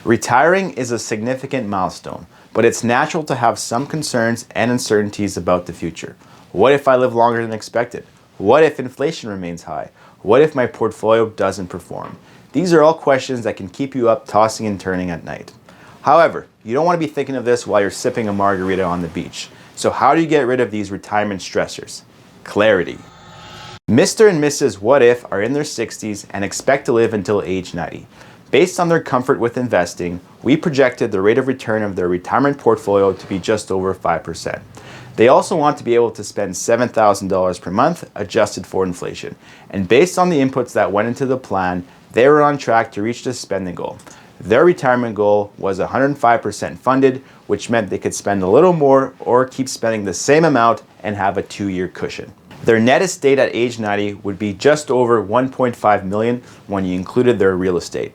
Retiring is a significant milestone, but it's natural to have some concerns and uncertainties about the future. What if I live longer than expected? What if inflation remains high? What if my portfolio doesn't perform? These are all questions that can keep you up tossing and turning at night. However, you don't want to be thinking of this while you're sipping a margarita on the beach. So how do you get rid of these retirement stressors? Clarity. Mr. and Mrs. What If are in their 60s and expect to live until age 90. Based on their comfort with investing, we projected the rate of return of their retirement portfolio to be just over 5%. They also want to be able to spend $7,000 per month adjusted for inflation. And based on the inputs that went into the plan, they were on track to reach this spending goal. Their retirement goal was 105% funded, which meant they could spend a little more or keep spending the same amount and have a 2-year cushion. Their net estate at age 90 would be just over $1.5 million when you included their real estate.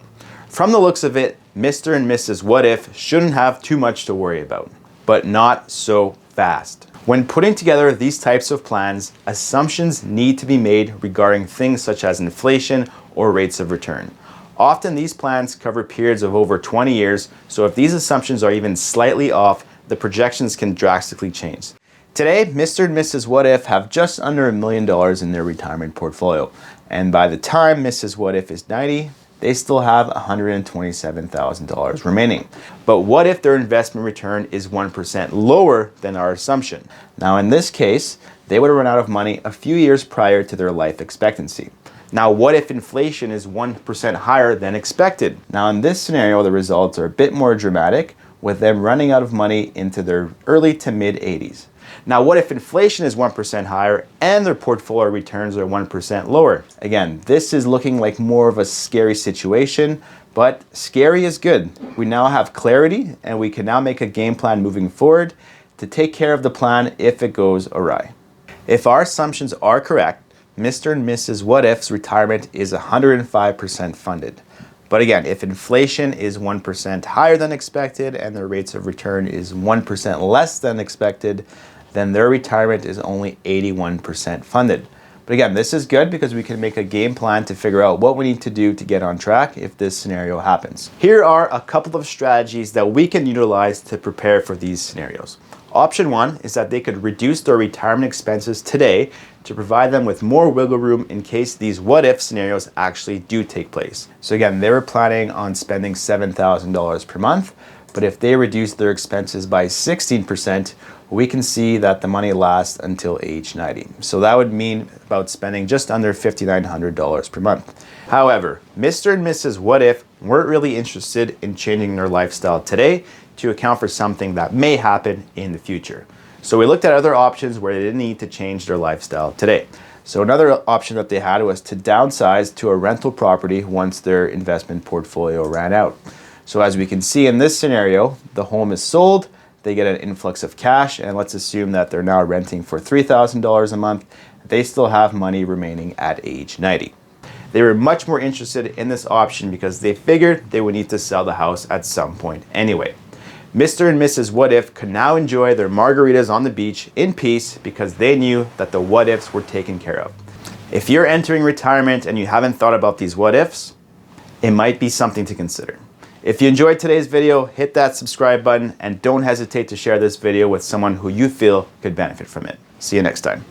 From the looks of it, Mr. and Mrs. What If shouldn't have too much to worry about, but not so fast. When putting together these types of plans, assumptions need to be made regarding things such as inflation or rates of return. Often these plans cover periods of over 20 years, so if these assumptions are even slightly off, the projections can drastically change. Today, Mr. and Mrs. What If have just under $1 million in their retirement portfolio, and by the time Mrs. What If is 90, they still have $127,000 remaining. But what if their investment return is 1% lower than our assumption? Now in this case, they would have run out of money a few years prior to their life expectancy. Now what if inflation is 1% higher than expected? Now in this scenario, the results are a bit more dramatic, with them running out of money into their early to mid 80s. Now what if inflation is 1% higher and their portfolio returns are 1% lower? Again, this is looking like more of a scary situation, but scary is good. We now have clarity and we can now make a game plan moving forward to take care of the plan if it goes awry. If our assumptions are correct, Mr. and Mrs. What If's retirement is 105% funded. But again, if inflation is 1% higher than expected and their rates of return is 1% less than expected, then their retirement is only 81% funded. But again, this is good because we can make a game plan to figure out what we need to do to get on track if this scenario happens. Here are a couple of strategies that we can utilize to prepare for these scenarios. Option 1 is that they could reduce their retirement expenses today to provide them with more wiggle room in case these what if scenarios actually do take place. So again, they were planning on spending $7,000 per month, but if they reduce their expenses by 16%, we can see that the money lasts until age 90. So that would mean about spending just under $5,900 per month. However, Mr. and Mrs. What If weren't really interested in changing their lifestyle today to account for something that may happen in the future. So we looked at other options where they didn't need to change their lifestyle today. So another option that they had was to downsize to a rental property once their investment portfolio ran out. So as we can see in this scenario, the home is sold, they get an influx of cash, and let's assume that they're now renting for $3,000 a month. They still have money remaining at age 90. They were much more interested in this option because they figured they would need to sell the house at some point anyway. Mr. and Mrs. What If could now enjoy their margaritas on the beach in peace because they knew that the what ifs were taken care of. If you're entering retirement and you haven't thought about these what ifs, it might be something to consider. If you enjoyed today's video, hit that subscribe button and don't hesitate to share this video with someone who you feel could benefit from it. See you next time.